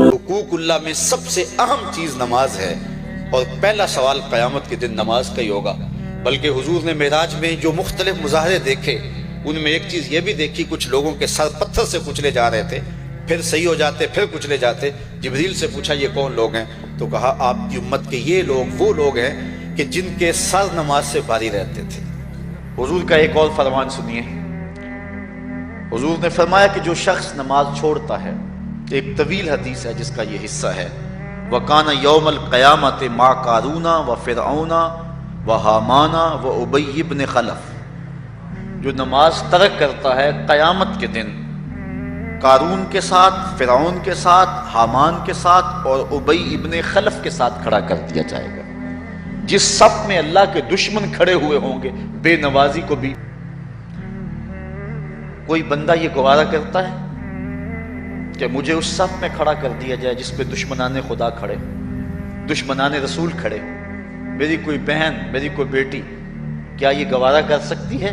حقوق اللہ میں سب سے اہم چیز نماز ہے، اور پہلا سوال قیامت کے دن نماز کا ہی ہوگا۔ بلکہ حضور نے معراج میں جو مختلف مظاہرے دیکھے، ان میں ایک چیز یہ بھی دیکھی، کچھ لوگوں کے سر پتھر سے کچلے جا رہے تھے، پھر صحیح ہو جاتے، پھر کچلے جاتے۔ جبریل سے پوچھا یہ کون لوگ ہیں؟ تو کہا آپ کی امت کے یہ لوگ وہ لوگ ہیں کہ جن کے سر نماز سے بھاری رہتے تھے۔ حضور کا ایک اور فرمان سنیے، حضور نے فرمایا کہ جو شخص نماز چھوڑتا ہے، ایک طویل حدیث ہے جس کا یہ حصہ ہے، وَقَانَ يَوْمَ الْقِيَامَةِ مَا قَارُونَ وَفِرْعَوْنَ وَحَامَانَ وَأُبَيِّ بْنِ خَلَف، جو نماز ترک کرتا ہے قیامت کے دن قارون کے ساتھ، فرعون کے ساتھ، حامان کے ساتھ اور ابی ابن خلف کے ساتھ کھڑا کر دیا جائے گا۔ جس صف میں اللہ کے دشمن کھڑے ہوئے ہوں گے، بے نوازی کو بھی کوئی بندہ یہ گوارا کرتا ہے کہ مجھے اس صف میں کھڑا کر دیا جائے جس پہ دشمنان خدا کھڑے، دشمنان رسول کھڑے، میری کوئی بہن، میری کوئی بیٹی کیا یہ گوارا کر سکتی ہے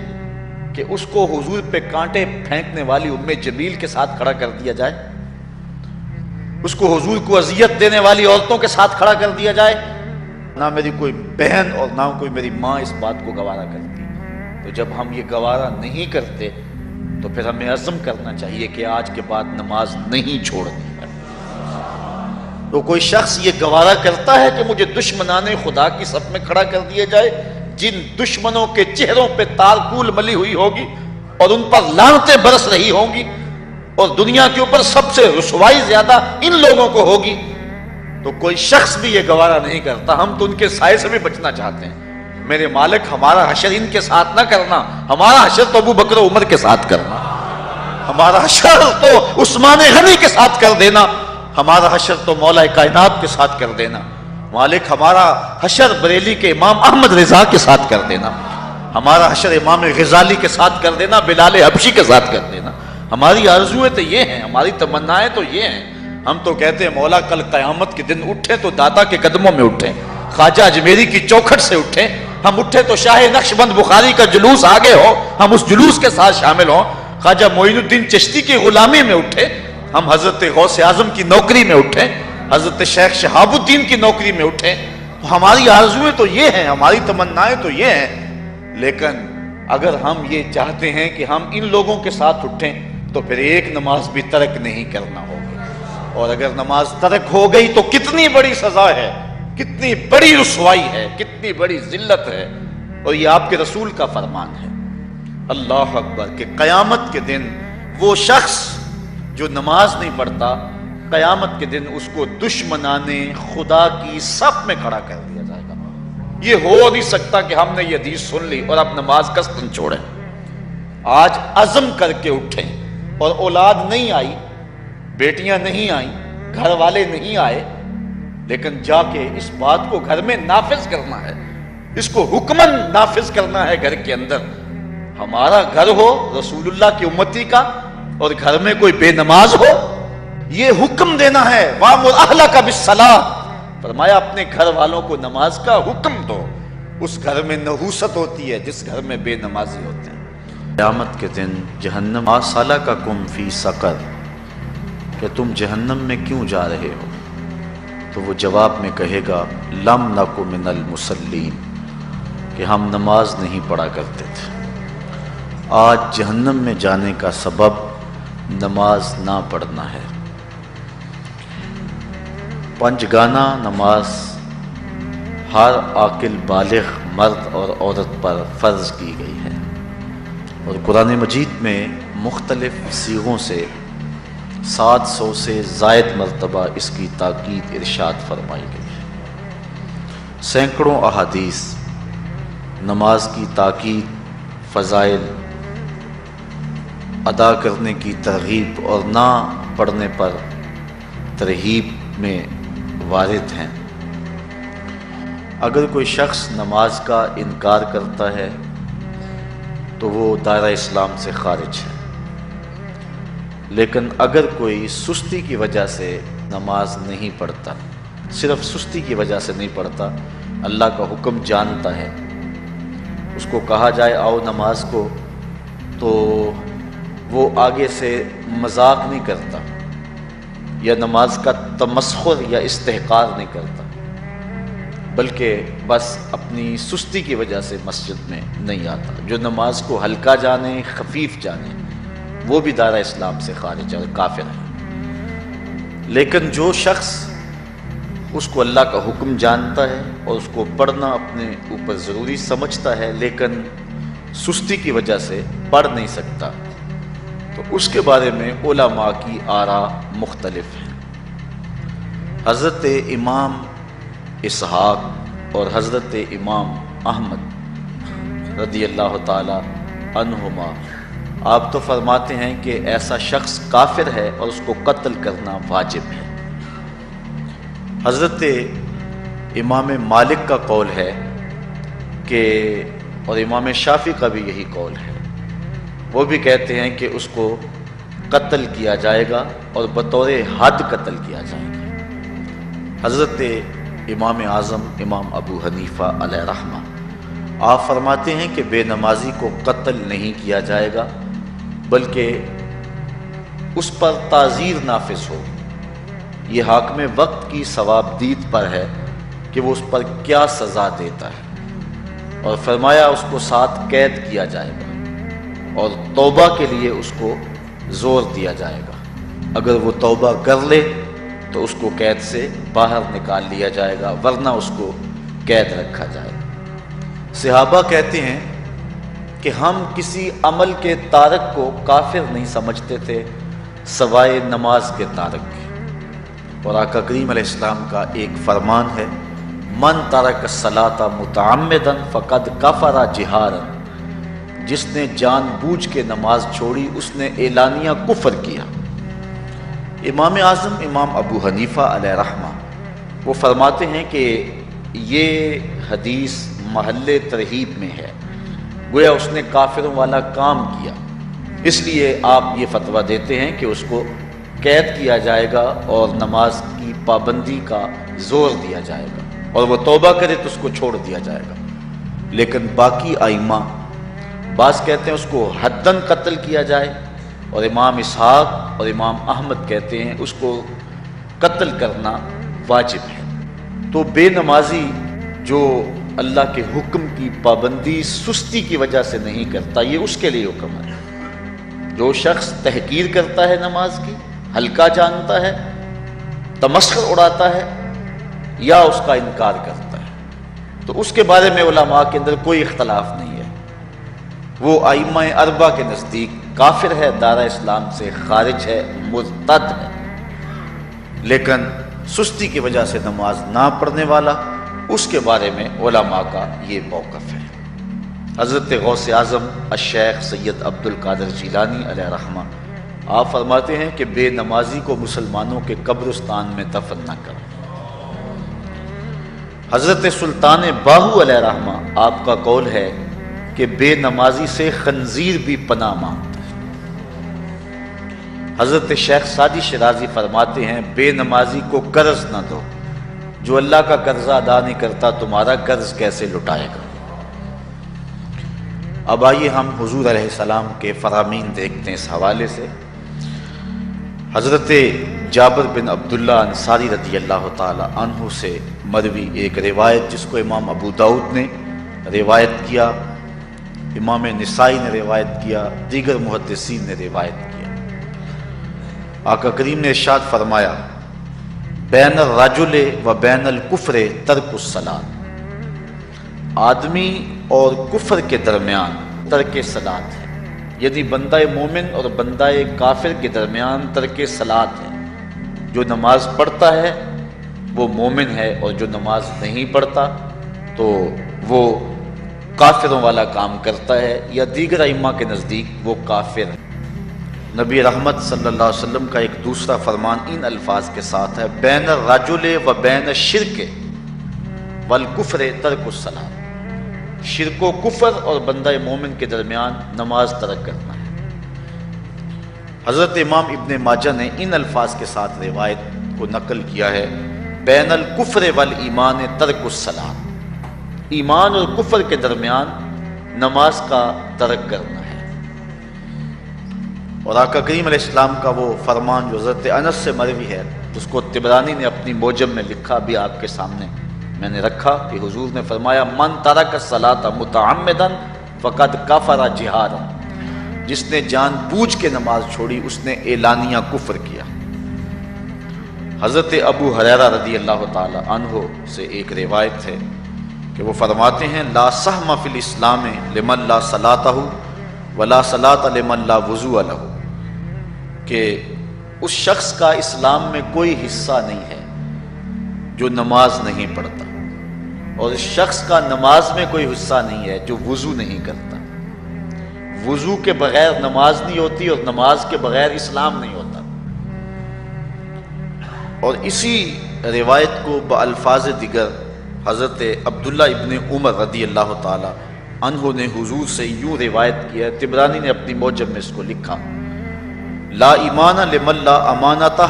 کہ اس کو حضور پہ کانٹے پھینکنے والی ام جمیل کے ساتھ کھڑا کر دیا جائے، اس کو حضور کو اذیت دینے والی عورتوں کے ساتھ کھڑا کر دیا جائے؟ نہ میری کوئی بہن اور نہ کوئی میری ماں اس بات کو گوارا کرتی۔ تو جب ہم یہ گوارا نہیں کرتے تو پھر ہمیں عزم کرنا چاہیے کہ آج کے بعد نماز نہیں چھوڑنی ہے۔ تو کوئی شخص یہ گوارا کرتا ہے کہ مجھے دشمنان خدا کی صف میں کھڑا کر دیا جائے، جن دشمنوں کے چہروں پہ تالکول ملی ہوئی ہوگی اور ان پر لعنتیں برس رہی ہوں گی، اور دنیا کے اوپر سب سے رسوائی زیادہ ان لوگوں کو ہوگی، تو کوئی شخص بھی یہ گوارا نہیں کرتا۔ ہم تو ان کے سائے سے بھی بچنا چاہتے ہیں۔ میرے مالک ہمارا حشر ان کے ساتھ نہ کرنا، ہمارا حشر تو ابو بکر و عمر کے ساتھ کرنا، ہمارا حشر تو عثمان غنی کے ساتھ کر دینا، ہمارا حشر تو مولا کائنات کے ساتھ کر دینا۔ مالک ہمارا حشر بریلی کے امام احمد رضا کے ساتھ کر دینا، ہمارا حشر امام غزالی کے ساتھ کر دینا، بلال حبشی کے ساتھ کر دینا۔ ہماری آرزویں تو یہ ہیں، ہماری تمنائیں تو یہ ہیں۔ ہم تو کہتے ہیں مولا کل قیامت کے دن اٹھے تو دادا کے قدموں میں اٹھیں، خواجہ اجمیری کی چوکھٹ سے اٹھیں، ہم اٹھے تو شاہ نقشبند بخاری کا جلوس آگے ہو، ہم اس جلوس کے ساتھ شامل ہوں، خواجہ معین الدین چشتی کی غلامی میں اٹھے، ہم حضرت غوث اعظم کی نوکری میں اٹھیں، حضرت شیخ شہاب الدین کی نوکری میں اٹھیں۔ ہماری آرزویں تو یہ ہیں، ہماری تمنائیں تو یہ ہیں، لیکن اگر ہم یہ چاہتے ہیں کہ ہم ان لوگوں کے ساتھ اٹھیں تو پھر ایک نماز بھی ترک نہیں کرنا ہوگا، اور اگر نماز ترک ہو گئی تو کتنی بڑی سزا ہے، کتنی بڑی رسوائی ہے، کتنی بڑی ذلت ہے۔ اور یہ آپ کے رسول کا فرمان ہے، اللہ اکبر، کہ قیامت کے دن وہ شخص جو نماز نہیں پڑھتا، قیامت کے دن اس کو دشمنان خدا کی صف میں کھڑا کر دیا جائے گا۔ یہ ہو نہیں سکتا کہ ہم نے یہ حدیث سن لی اور اب نماز قصدن چھوڑیں۔ آج عزم کر کے اٹھیں، اور اولاد نہیں آئی، بیٹیاں نہیں آئیں، گھر والے نہیں آئے، لیکن جا کے اس بات کو گھر میں نافذ کرنا ہے، اس کو حکمن نافذ کرنا ہے گھر کے اندر۔ ہمارا گھر ہو رسول اللہ کی امتی کا، اور گھر میں کوئی بے نماز ہو، یہ حکم دینا ہے، وَأْمُرْ أَهْلَكَ بِالصَّلَاةِ، فرمایا اپنے گھر والوں کو نماز کا حکم دو۔ اس گھر میں نحوست ہوتی ہے جس گھر میں بے نمازی ہوتے ہیں۔ قیامت کے دن جہنم مَا سَلَكَكُمْ فِي سَقَرَ، کہ تم جہنم میں کیوں جا رہے ہو؟ تو وہ جواب میں کہے گا لَمْ نَكُ مِنَ الْمُصَلِّينَ، کہ ہم نماز نہیں پڑھا کرتے تھے۔ آج جہنم میں جانے کا سبب نماز نہ پڑھنا ہے۔ پنجگانہ نماز ہر عاقل بالغ مرد اور عورت پر فرض کی گئی ہے، اور قرآن مجید میں مختلف صیغوں سے 700 سے زائد مرتبہ اس کی تاکید ارشاد فرمائی گئی ہے۔ سینکڑوں احادیث نماز کی تاکید، فضائل، ادا کرنے کی ترغیب اور نہ پڑھنے پر ترہیب میں وارد ہیں۔ اگر کوئی شخص نماز کا انکار کرتا ہے تو وہ دائرہ اسلام سے خارج ہے، لیکن اگر کوئی سستی کی وجہ سے نماز نہیں پڑھتا، صرف سستی کی وجہ سے نہیں پڑھتا، اللہ کا حکم جانتا ہے، اس کو کہا جائے آؤ نماز کو، تو وہ آگے سے مذاق نہیں کرتا یا نماز کا تمسخر یا استحقار نہیں کرتا، بلکہ بس اپنی سستی کی وجہ سے مسجد میں نہیں آتا۔ جو نماز کو ہلکا جانے، خفیف جانے، وہ بھی دائرہ اسلام سے خارج اور کافر ہے۔ لیکن جو شخص اس کو اللہ کا حکم جانتا ہے اور اس کو پڑھنا اپنے اوپر ضروری سمجھتا ہے لیکن سستی کی وجہ سے پڑھ نہیں سکتا، تو اس کے بارے میں علماء کی آراء مختلف ہیں۔ حضرت امام اسحاق اور حضرت امام احمد رضی اللہ تعالی عنہما آپ تو فرماتے ہیں کہ ایسا شخص کافر ہے اور اس کو قتل کرنا واجب ہے۔ حضرت امام مالک کا قول ہے کہ، اور امام شافعی کا بھی یہی قول ہے، وہ بھی کہتے ہیں کہ اس کو قتل کیا جائے گا اور بطور حد قتل کیا جائے گا۔ حضرت امام اعظم امام ابو حنیفہ علیہ رحمہ آپ فرماتے ہیں کہ بے نمازی کو قتل نہیں کیا جائے گا، بلکہ اس پر تعزیر نافذ ہوگی۔ یہ حاکم وقت کی ثوابدید پر ہے کہ وہ اس پر کیا سزا دیتا ہے، اور فرمایا اس کو 7 قید کیا جائے گا اور توبہ کے لیے اس کو زور دیا جائے گا۔ اگر وہ توبہ کر لے تو اس کو قید سے باہر نکال لیا جائے گا، ورنہ اس کو قید رکھا جائے گا۔ صحابہ کہتے ہیں کہ ہم کسی عمل کے تارک کو کافر نہیں سمجھتے تھے سوائے نماز کے تارک کے، اور آقا کریم علیہ السلام کا ایک فرمان ہے، من ترک الصلاۃ متعمدا فقد کفر جہارا، جس نے جان بوجھ کے نماز چھوڑی اس نے اعلانیہ کفر کیا۔ امام اعظم امام ابو حنیفہ علیہ رحمہ وہ فرماتے ہیں کہ یہ حدیث محل ترہیب میں ہے، گویا اس نے کافروں والا کام کیا، اس لیے آپ یہ فتویٰ دیتے ہیں کہ اس کو قید کیا جائے گا اور نماز کی پابندی کا زور دیا جائے گا، اور وہ توبہ کرے تو اس کو چھوڑ دیا جائے گا۔ لیکن باقی ائمہ بعض کہتے ہیں اس کو حداً قتل کیا جائے، اور امام اسحاق اور امام احمد کہتے ہیں اس کو قتل کرنا واجب ہے۔ تو بے نمازی جو اللہ کے حکم کی پابندی سستی کی وجہ سے نہیں کرتا، یہ اس کے لیے حکم ہے۔ جو شخص تحقیر کرتا ہے نماز کی، ہلکا جانتا ہے، تمسخر اڑاتا ہے یا اس کا انکار کرتا ہے، تو اس کے بارے میں علماء کے اندر کوئی اختلاف نہیں ہے، وہ ائمہ اربعہ کے نزدیک کافر ہے، دائرہ اسلام سے خارج ہے، مرتد ہے۔ لیکن سستی کی وجہ سے نماز نہ پڑھنے والا، اس کے بارے میں علماء کا یہ موقف ہے۔ حضرت غوث اعظم الشیخ سید عبد القادر جیلانی علیہ رحمہ آپ فرماتے ہیں کہ بے نمازی کو مسلمانوں کے قبرستان میں دفن نہ کریں۔ حضرت سلطان باہو علیہ رحمہ آپ کا قول ہے کہ بے نمازی سے خنزیر بھی پناہ مانگتا ہے۔ حضرت شیخ سعدی شیرازی فرماتے ہیں بے نمازی کو قرض نہ دو، جو اللہ کا قرضہ ادا نہیں کرتا تمہارا قرض کیسے لٹائے گا۔ اب آئیے ہم حضور علیہ السلام کے فرامین دیکھتے ہیں اس حوالے سے۔ حضرت جابر بن عبداللہ انصاری رضی اللہ تعالی عنہ سے مروی ایک روایت جس کو امام ابو داؤد نے روایت کیا، امام نسائی نے روایت کیا، دیگر محدثین نے روایت کیا۔ آقا کریم نے ارشاد فرمایا بین الرجل و بین الکفر ترک الصلاۃ، آدمی اور کفر کے درمیان ترک صلاۃ ہے، یعنی بندہ مومن اور بندہ کافر کے درمیان ترک صلاۃ ہے۔ جو نماز پڑھتا ہے وہ مومن ہے، اور جو نماز نہیں پڑھتا تو وہ کافروں والا کام کرتا ہے، یا دیگر ائمہ کے نزدیک وہ کافر ہے۔ نبی رحمت صلی اللہ علیہ وسلم کا ایک دوسرا فرمان ان الفاظ کے ساتھ ہے بین الرجل و بین الشرک والکفر ترک الصلاۃ، شرک و کفر اور بندہ مومن کے درمیان نماز ترک کرنا ہے۔ حضرت امام ابن ماجہ نے ان الفاظ کے ساتھ روایت کو نقل کیا ہے بین الکفر والایمان ترک الصلاۃ، ایمان اور کفر کے درمیان نماز کا ترک کرنا ہے۔ اور آقا کریم علیہ السلام کا وہ فرمان جو حضرت انس سے مروی ہے، اس کو طبرانی نے اپنی موجم میں لکھا، بھی آپ کے سامنے میں نے رکھا، کہ حضور نے فرمایا من ترک الصلاۃ متعمدا فقد کفر جہارا، جس نے جان بوجھ کے نماز چھوڑی اس نے اعلانیہ کفر کیا۔ حضرت ابو ہریرہ رضی اللہ تعالی عنہ سے ایک روایت ہے کہ وہ فرماتے ہیں لا سہم فی الاسلام لمن لا صلاۃ ولا صلاۃ لمن لا وضوء لہ، کہ اس شخص کا اسلام میں کوئی حصہ نہیں ہے جو نماز نہیں پڑھتا، اور اس شخص کا نماز میں کوئی حصہ نہیں ہے جو وضو نہیں کرتا۔ وضو کے بغیر نماز نہیں ہوتی اور نماز کے بغیر اسلام نہیں ہوتا۔ اور اسی روایت کو بالفاظ دیگر حضرت عبداللہ ابن عمر رضی اللہ تعالی عنہ نے حضور سے یوں روایت کیا ہے، طبرانی نے اپنی موجم میں اس کو لکھا، لا ایمان لمن لا امانتہ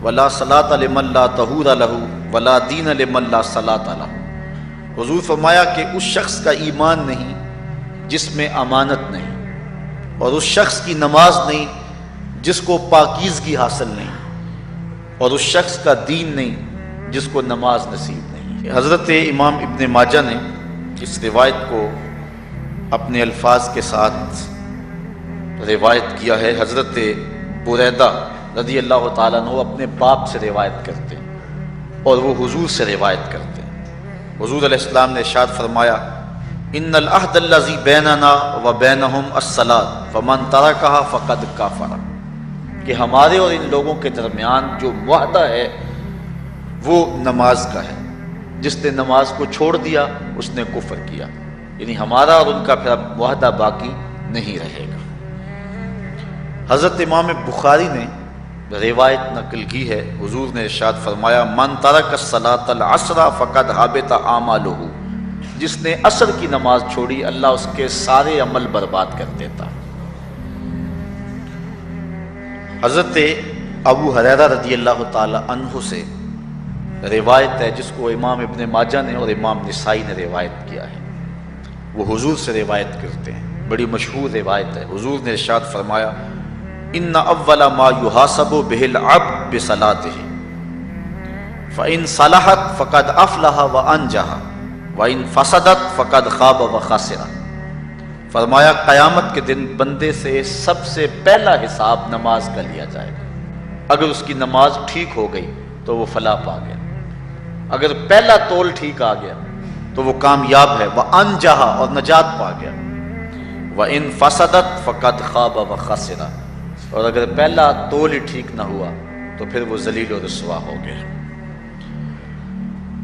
ولا صلاۃ لمن لا طہور لہ ولا دین لمن لا صلاۃ لہ۔ حضور فرمایا کہ اس شخص کا ایمان نہیں جس میں امانت نہیں، اور اس شخص کی نماز نہیں جس کو پاکیزگی حاصل نہیں، اور اس شخص کا دین نہیں جس کو نماز نصیب نہیں۔ حضرت امام ابن ماجہ نے اس روایت کو اپنے الفاظ کے ساتھ روایت کیا ہے۔ حضرت بریدہ رضی اللہ تعالیٰ عنہ اپنے باپ سے روایت کرتے ہیں اور وہ حضور سے روایت کرتے ہیں۔ حضور علیہ السلام نے ارشاد فرمایا ان العہد الذی بیننا و بینہم الصلاۃ فمن ترکہا فقد کفر، کہ ہمارے اور ان لوگوں کے درمیان جو معاہدہ ہے وہ نماز کا ہے، جس نے نماز کو چھوڑ دیا اس نے کفر کیا، یعنی ہمارا اور ان کا پھر اب معاہدہ باقی نہیں رہے گا۔ حضرت امام بخاری نے روایت نقل کی ہے، حضور نے ارشاد فرمایا من ترک الصلاۃ العصر فقد حبط اعمالہ، جس نے عصر کی نماز چھوڑی اللہ اس کے سارے عمل برباد کر دیتا۔ حضرت ابو ہریرہ رضی اللہ تعالی عنہ سے روایت ہے جس کو امام ابن ماجہ نے اور امام نسائی نے روایت کیا ہے، وہ حضور سے روایت کرتے ہیں، بڑی مشہور روایت ہے۔ حضور نے ارشاد فرمایا ان اول ما یحاسب بہ العبد بصلاتہ فان صلحت فقد افلح وانجح وان فسدت فقد خاب وخسر۔ فرمایا قیامت کے دن بندے سے سب سے پہلا حساب نماز کا لیا جائے گا، اگر اس کی نماز ٹھیک ہو گئی تو وہ فلاح پا گیا، اگر پہلا تول ٹھیک آ گیا تو وہ کامیاب ہے، وانجح اور نجات پا گیا، وان فسدت فقد خاب وخسر، اور اگر پہلا تول ہی ٹھیک نہ ہوا تو پھر وہ ذلیل و رسوا ہو گیا۔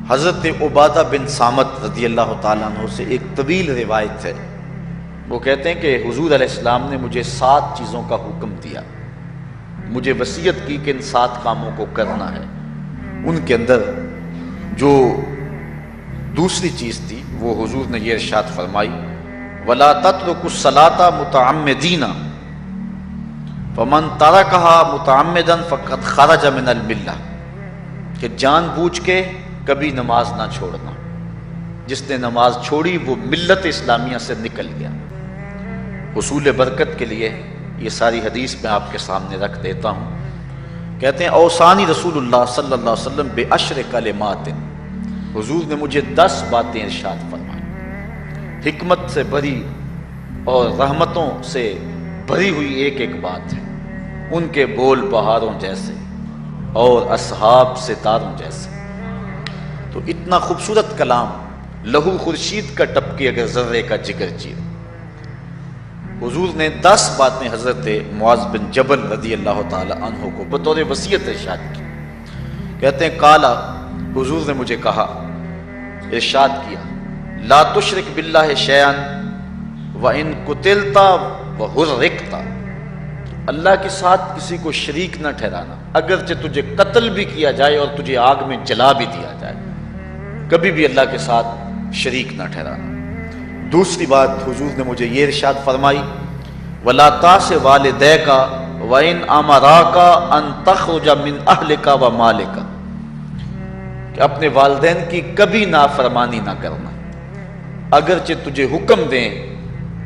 حضرت عبادہ بن صامت رضی اللہ تعالیٰ عنہ سے ایک طویل روایت ہے، وہ کہتے ہیں کہ حضور علیہ السلام نے مجھے 7 چیزوں کا حکم دیا، مجھے وصیت کی کہ ان 7 کاموں کو کرنا ہے۔ ان کے اندر جو دوسری چیز تھی وہ حضور نے یہ ارشاد فرمائی وَلَا تَتْرُكُوا الصَّلَاةَ مُتَعَمِّدِينَ فَمَن تَرَكَهَا مُتَعَمِّدًا فَقَدْ خَرَجَ مِنَ الْمِلَّةِ، کہ جان بوجھ کے کبھی نماز نہ چھوڑنا، جس نے نماز چھوڑی وہ ملت اسلامیہ سے نکل گیا۔ حصول برکت کے لیے یہ ساری حدیث میں آپ کے سامنے رکھ دیتا ہوں۔ کہتے ہیں اوصانی رسول اللہ صلی اللہ علیہ وسلم بعشر کلمات، حضور نے مجھے 10 باتیں ارشاد فرمائیں، حکمت سے بھری اور رحمتوں سے بھری ہوئی ایک ایک بات ہے، ان کے بول بہاروں جیسے اور اصحاب ستاروں جیسے۔ تو اتنا خوبصورت کلام، لہو خورشید کا ٹپکے اگر ذرے کا جگر چیر۔ حضور نے 10 باتیں حضرت معاذ بن جبل رضی اللہ تعالی عنہ کو بطور وصیت ارشاد کی۔ کہتے ہیں کالا، حضور نے مجھے کہا، ارشاد کیا لا تشرک باللہ شیئا وان قتلت وحرقت، اللہ کے ساتھ کسی کو شریک نہ ٹھہرانا، اگرچہ تجھے قتل بھی کیا جائے اور تجھے آگ میں جلا بھی دیا جائے، کبھی بھی اللہ کے ساتھ شریک نہ ٹھہرانا۔ دوسری بات حضور نے مجھے یہ ارشاد فرمائی وَلَا تَعْصِ وَالِدَيْكَ وَإِنْ أَمَرَاكَ أَن تَخْرُجَ مِنْ أَهْلِكَ وَمَالِكَ، کہ اپنے والدین کی کبھی نافرمانی نہ کرنا، اگرچہ تجھے حکم دیں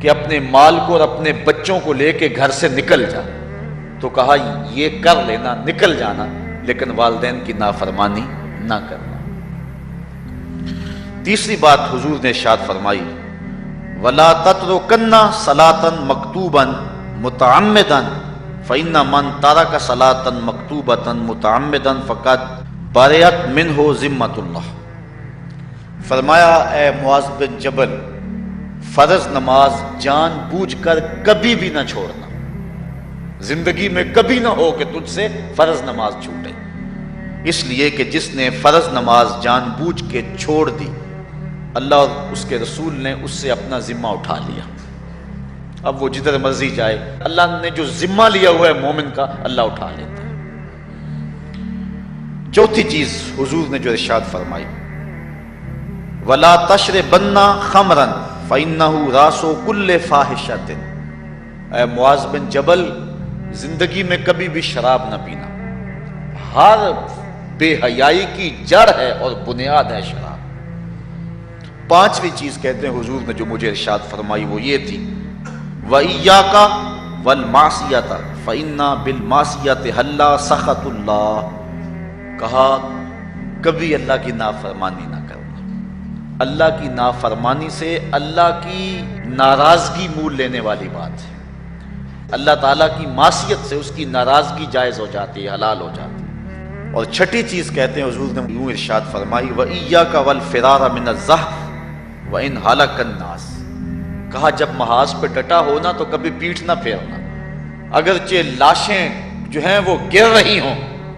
کہ اپنے مال کو اور اپنے بچوں کو لے کے گھر سے نکل جا، تو کہا یہ کر لینا، نکل جانا، لیکن والدین کی نافرمانی نہ کرنا۔ تیسری بات حضور نے ارشاد فرمائی، وَلَا تَتْرُكَنَّ صَلَاةً مَكْتُوبًا مُتَعَمِّدًا فَإِنَّ مَنْ تَرَكَ صَلَاةً مَكْتُوبَةً مُتَعَمِّدًا فَقَدْ بَرِئَتْ مِنْهُ ذِمَّةُ اللَّهِ۔ فرمایا اے معاذ بن جبل، فرض نماز جان بوجھ کر کبھی بھی نہ چھوڑنا، زندگی میں کبھی نہ ہو کہ تجھ سے فرض نماز چھوٹے، اس لیے کہ جس نے فرض نماز جان بوجھ کے چھوڑ دی، اللہ اور اس کے رسول نے اس سے اپنا ذمہ اٹھا لیا۔ اب وہ جدھر مرضی جائے، اللہ نے جو ذمہ لیا ہوا ہے مومن کا، اللہ اٹھا لیتا ہے۔ چوتھی چیز حضور نے جو ارشاد فرمائی، وَلَا تَشْرِبَنَّ خَمْرًا فَإِنَّهُ رَأْسُ كُلِّ فَاحِشَةٍ۔ اے معاذ بن جبل، زندگی میں کبھی بھی شراب نہ پینا، ہر بے حیائی کی جڑ ہے اور بنیاد ہے شراب۔ پانچویں چیز کہتے ہیں حضور نے جو مجھے ارشاد فرمائی وہ یہ تھی، وَإِيَّاكَ وَالْمَعْصِيَةَ فَإِنَّ بِالْمَعْصِيَةِ حَلَّ سَخَطُ اللَّهِ۔ کہا کبھی اللہ کی نافرمانی نہ کرنا، اللہ کی نافرمانی سے اللہ کی ناراضگی مول لینے والی بات ہے، اللہ تعالیٰ کی معصیت سے اس کی ناراضگی جائز ہو جاتی ہے، حلال ہو جاتی ہے۔ اور چھٹی چیز کہتے ہیں حضور نے یوں ارشاد فرمائی، وَإِيَّاكَ وَالْفِرَارَ مِنَ الزَّحْفِ وَإِنْ هَلَكَ النَّاسِ۔ کہا جب محاذ پہ ڈٹا ہونا تو کبھی پیٹھ نہ پھیرنا، اگرچہ لاشیں جو ہیں وہ گر رہی ہوں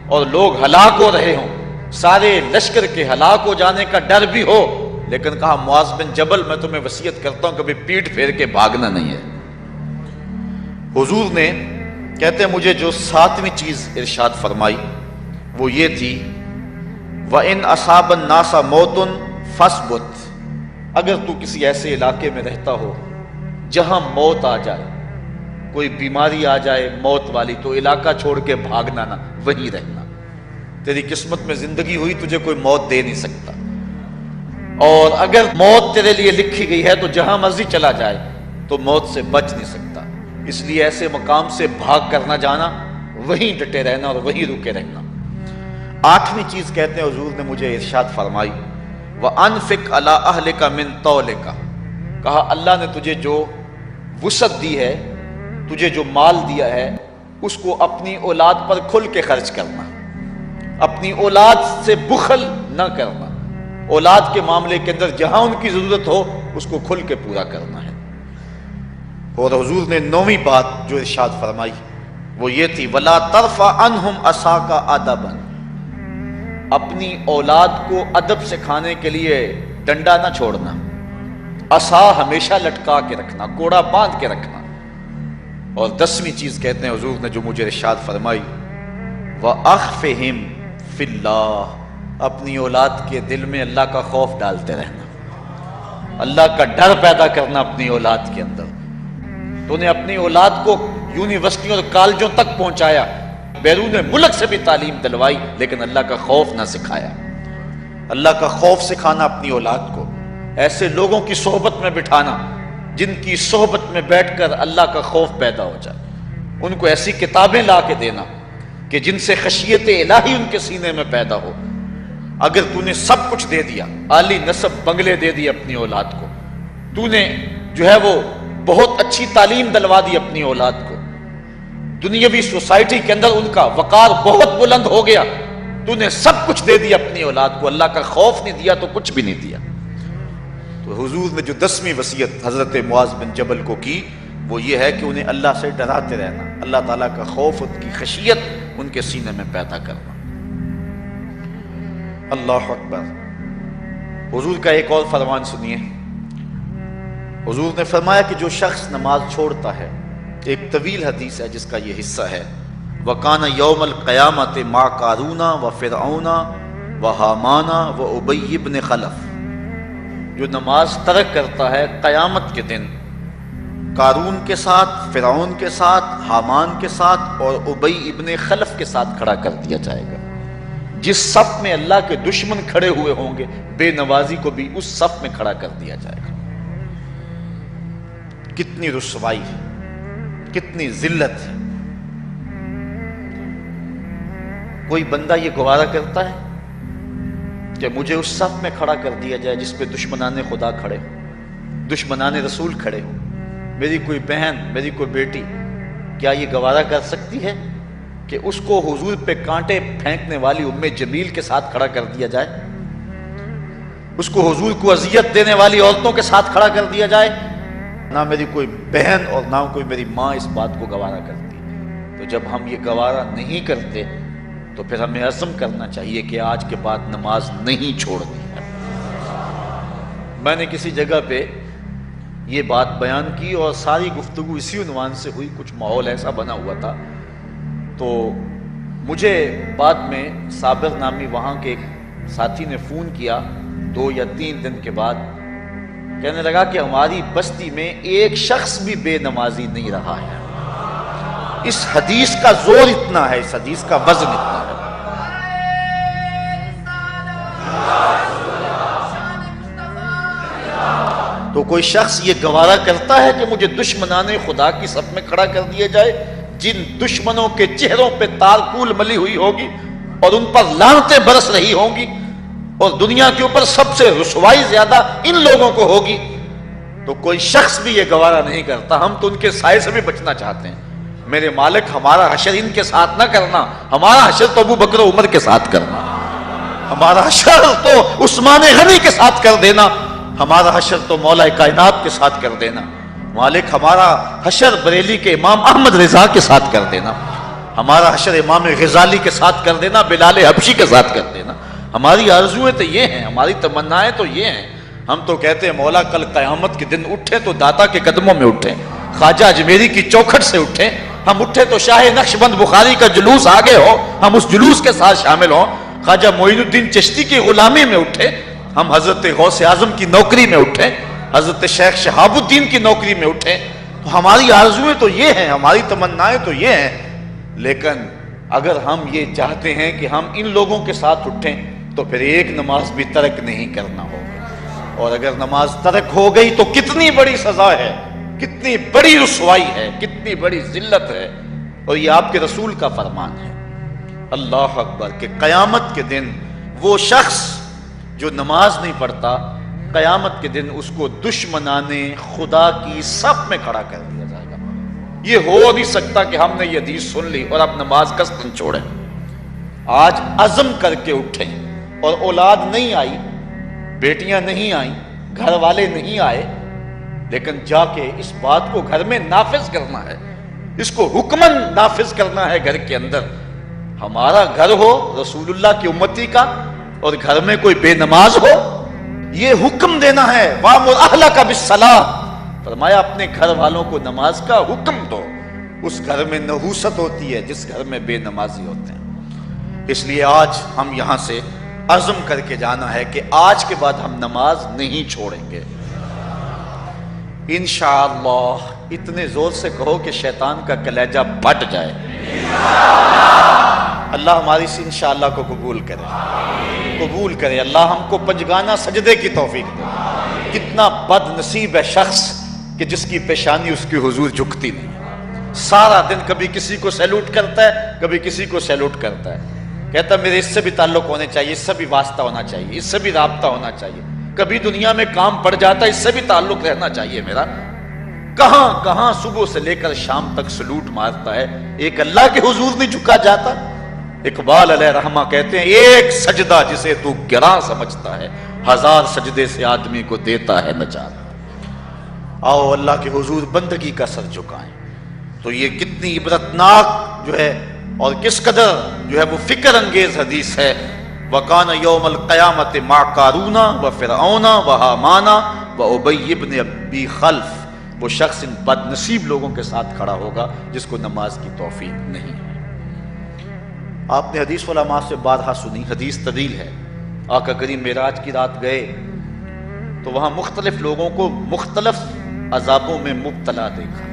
اور لوگ ہلاک ہو رہے ہوں، سارے لشکر کے ہلاک ہو جانے کا ڈر بھی ہو، لیکن کہا معاذ بن جبل میں تمہیں وصیت کرتا ہوں کبھی پیٹھ پھیر کے بھاگنا نہیں ہے۔ حضور نے کہتے ہیں مجھے جو ساتویں چیز ارشاد فرمائی وہ یہ تھی، وَإِنْ أَصَابَ النَّاسَ مَوْتٌ فَاصْبُتْ۔ اگر تو کسی ایسے علاقے میں رہتا ہو جہاں موت آ جائے، کوئی بیماری آ جائے موت والی، تو علاقہ چھوڑ کے بھاگنا نہ، وہیں رہنا۔ تیری قسمت میں زندگی ہوئی، تجھے کوئی موت دے نہیں سکتا، اور اگر موت تیرے لیے لکھی گئی ہے تو جہاں مرضی چلا جائے تو موت سے بچ نہیں سکتا، اس لیے ایسے مقام سے بھاگ کر نہ جانا، وہیں ڈٹے رہنا اور وہیں رکے رہنا۔ آٹھویں چیز کہتے ہیں حضور نے مجھے ارشاد فرمائی، وَأَنفِقْ عَلَىٰ أَهْلِكَ مِن طَوْلِكَ۔ کہا اللہ نے تجھے جو وسعت دی ہے، تجھے جو مال دیا ہے، اس کو اپنی اولاد پر کھل کے خرچ کرنا، اپنی اولاد سے بخل نہ کرنا، اولاد کے معاملے کے اندر جہاں ان کی ضرورت ہو اس کو کھل کے پورا کرنا ہے۔ اور حضور نے نویں بات جو ارشاد فرمائی وہ یہ تھی، وَلَا تَرْفَعْ عَنْهُمْ عَصَاكَ أَدَبًا۔ اپنی اولاد کو ادب سکھانے کے لیے ڈنڈا نہ چھوڑنا، عصا ہمیشہ لٹکا کے رکھنا، کوڑا باندھ کے رکھنا۔ اور دسویں چیز کہتے ہیں حضور نے جو مجھے ارشاد فرمائی، وَأَخْفِهِمْ فِي اللَّهِ۔ اپنی اولاد کے دل میں اللہ کا خوف ڈالتے رہنا، اللہ کا ڈر پیدا کرنا اپنی اولاد کے اندر۔ تو نے اپنی اولاد کو یونیورسٹیوں اور کالجوں تک پہنچایا، بیرون ملک سے بھی تعلیم دلوائی، لیکن اللہ کا خوف نہ سکھایا۔ اللہ کا خوف سکھانا اپنی اولاد کو، ایسے لوگوں کی صحبت میں بٹھانا جن کی صحبت میں بیٹھ کر اللہ کا خوف پیدا ہو جائے، ان کو ایسی کتابیں لا کے دینا کہ جن سے خشیت الہی ان کے سینے میں پیدا ہو۔ اگر تو نے سب کچھ دے دیا، عالی نسب بنگلے دے دی اپنی اولاد کو، تو نے جو ہے وہ بہت اچھی تعلیم دلوا دی اپنی اولاد کو، دنیاوی سوسائٹی کے اندر ان کا وقار بہت بلند ہو گیا، تو نے سب کچھ دے دیا اپنی اولاد کو، اللہ کا خوف نہیں دیا تو کچھ بھی نہیں دیا۔ تو حضور نے جو 10ویں وصیت حضرت معاذ بن جبل کو کی وہ یہ ہے کہ انہیں اللہ سے ڈراتے رہنا، اللہ تعالیٰ کا خوف، ان کی خشیت ان کے سینے میں پیدا کرنا۔ اللہ اکبر۔ حضور کا ایک اور فرمان سنیے، حضور نے فرمایا کہ جو شخص نماز چھوڑتا ہے، ایک طویل حدیث ہے جس کا یہ حصہ ہے، وَكَانَ يَوْمَ الْقِيَامَةِ مَعَ قَارُونَ وَفِرْعَوْنَ وَحَامَانَ وَأُبَيِّ بْنِ خَلَف۔ جو نماز ترک کرتا ہے قیامت کے دن قارون کے ساتھ، فرعون کے ساتھ، حامان کے ساتھ اور ابی ابن خلف کے ساتھ کھڑا کر دیا جائے گا۔ جس صف میں اللہ کے دشمن کھڑے ہوئے ہوں گے، بے نوازی کو بھی اس صف میں کھڑا کر دیا جائے گا۔ کتنی رسوائی ہے، کتنی ذلت ہے۔ کوئی بندہ یہ گوارا کرتا ہے کہ مجھے اس صف میں کھڑا کر دیا جائے جس پہ دشمنان خدا کھڑے ہوں، دشمنان رسول کھڑے ہوں، میری کوئی بہن، میری کوئی بیٹی کیا یہ گوارا کر سکتی ہے کہ اس کو حضور پہ کانٹے پھینکنے والی ام جمیل کے ساتھ کھڑا کر دیا جائے، اس کو حضور کو اذیت دینے والی عورتوں کے ساتھ کھڑا کر دیا جائے؟ نہ میری کوئی بہن اور نہ کوئی میری ماں اس بات کو گوارا کرتی۔ تو جب ہم یہ گوارا نہیں کرتے تو پھر ہمیں عزم کرنا چاہیے کہ آج کے بعد نماز نہیں چھوڑنی ہے۔ میں نے کسی جگہ پہ یہ بات بیان کی اور ساری گفتگو اسی عنوان سے ہوئی، کچھ ماحول ایسا بنا ہوا تھا، تو مجھے بعد میں صابر نامی وہاں کے ایک ساتھی نے فون کیا 2 یا 3 دن کے بعد، کہنے لگا کہ ہماری بستی میں ایک شخص بھی بے نمازی نہیں رہا ہے۔ اس حدیث کا زور اتنا ہے، اس حدیث کا وزن اتنا ہے۔ تو کوئی شخص یہ گوارا کرتا ہے کہ مجھے دشمنان خدا کی صف میں کھڑا کر دیا جائے، جن دشمنوں کے چہروں پہ تارکول ملی ہوئی ہوگی اور ان پر لعنتیں برس رہی ہوں گی، اور دنیا کے اوپر سب سے رسوائی زیادہ ان لوگوں کو ہوگی، تو کوئی شخص بھی یہ گوارا نہیں کرتا۔ ہم تو ان کے سائے سے بھی بچنا چاہتے ہیں۔ میرے مالک، ہمارا حشر ان کے ساتھ نہ کرنا، ہمارا حشر تو ابو بکر عمر کے ساتھ کرنا، ہمارا حشر تو عثمان غنی کے ساتھ کر دینا، ہمارا حشر تو مولا کائنات کے ساتھ کر دینا۔ مالک، ہمارا حشر بریلی کے امام احمد رضا کے ساتھ کر دینا، ہمارا حشر امام غزالی کے ساتھ کر دینا، بلال حبشی کے ساتھ کر دینا۔ ہماری آرزویں تو یہ ہیں، ہماری تمنائیں تو یہ ہیں۔ ہم تو کہتے ہیں مولا کل قیامت کے دن اٹھے تو داتا کے قدموں میں اٹھیں، خواجہ اجمیری کی چوکھٹ سے اٹھیں، ہم اٹھے تو شاہ نقشبند بخاری کا جلوس آگے ہو، ہم اس جلوس کے ساتھ شامل ہوں، خواجہ معین الدین چشتی کی غلامی میں اٹھے، ہم حضرت غوث اعظم کی نوکری میں اٹھیں، حضرت شیخ شہاب الدین کی نوکری میں اٹھیں۔ تو ہماری آرزویں تو یہ ہیں، ہماری تمنائیں تو یہ ہیں، لیکن اگر ہم یہ چاہتے ہیں کہ ہم ان لوگوں کے ساتھ اٹھیں تو پھر ایک نماز بھی ترک نہیں کرنا ہوگا، اور اگر نماز ترک ہو گئی تو کتنی بڑی سزا ہے، کتنی بڑی رسوائی ہے، کتنی بڑی ذلت ہے۔ اور یہ آپ کے رسول کا فرمان ہے، اللہ اکبر، کہ قیامت کے دن وہ شخص جو نماز نہیں پڑھتا، قیامت کے دن اس کو دشمنان خدا کی صف میں کھڑا کر دیا جائے گا۔ یہ ہو نہیں سکتا کہ ہم نے یہ حدیث سن لی اور اب نماز قصدن چھوڑیں۔ آج عزم کر کے اٹھیں، اور اولاد نہیں آئی، بیٹیاں نہیں آئیں، گھر والے نہیں آئے، لیکن جا کے اس بات کو گھر میں نافذ کرنا ہے، اس کو حکمن نافذ کرنا ہے گھر کے اندر۔ ہمارا گھر ہو رسول اللہ کی امتی کا اور گھر میں کوئی بے نماز ہو، یہ حکم دینا ہے، وَأْمُرْ أَهْلَكَ بِالصَّلَاةِ، فرمایا اپنے گھر والوں کو نماز کا حکم دو۔ اس گھر میں نحوست ہوتی ہے جس گھر میں بے نمازی ہوتے ہیں۔ اس لیے آج ہم یہاں سے عزم کر کے جانا ہے کہ آج کے بعد ہم نماز نہیں چھوڑیں گے انشاءاللہ۔ اتنے زور سے کہو کہ شیطان کا کلیجہ پھٹ جائے۔ اللہ ہماری اس انشاءاللہ کو قبول کرے، اللہ ہم کو پنجگانہ سجدے کی توفیق دے۔ کتنا بد نصیب ہے شخص کہ جس کی پیشانی اس کی حضور جھکتی نہیں، سارا دن کبھی کسی کو سیلوٹ کرتا ہے، کبھی کسی کو سیلوٹ کرتا ہے، کہتا ہے میرے اس سے بھی تعلق ہونے چاہیے، اس سے بھی واسطہ ہونا چاہیے، اس سے بھی رابطہ ہونا چاہیے، کبھی دنیا میں کام پڑ جاتا ہے، اس سے بھی تعلق رہنا چاہیے میرا۔ کہاں کہاں صبح سے لے کر شام تک سلوٹ مارتا ہے، ایک اللہ کے حضور نہیں جھکا جاتا۔ اقبال علیہ رحمہ کہتے ہیں ایک سجدہ جسے تو گراں سمجھتا ہے، 1000 سجدے سے آدمی کو دیتا ہے نجات۔ آؤ اللہ کے حضور بندگی کا سر جھکائیں۔ تو یہ کتنی عبرتناک جو ہے اور کس قدر جو ہے وہ فکر انگیز حدیث ہے۔ وَقَانَ يَوْمَ الْقِيَامَةِ مَعَ قَارُونَ وَفِرْعَوْنَ وَحَامَانَ وَأُبَيِّ بْنِ أَبِي خَلْف، وہ شخص ان بد نصیب لوگوں کے ساتھ کھڑا ہوگا جس کو نماز کی توفیق نہیں ہے۔ آپ نے حدیث علماء سے بارہا سنی، حدیث طویل ہے۔ آقا کریم معراج کی رات گئے تو وہاں مختلف لوگوں کو مختلف عذابوں میں مبتلا دیکھا۔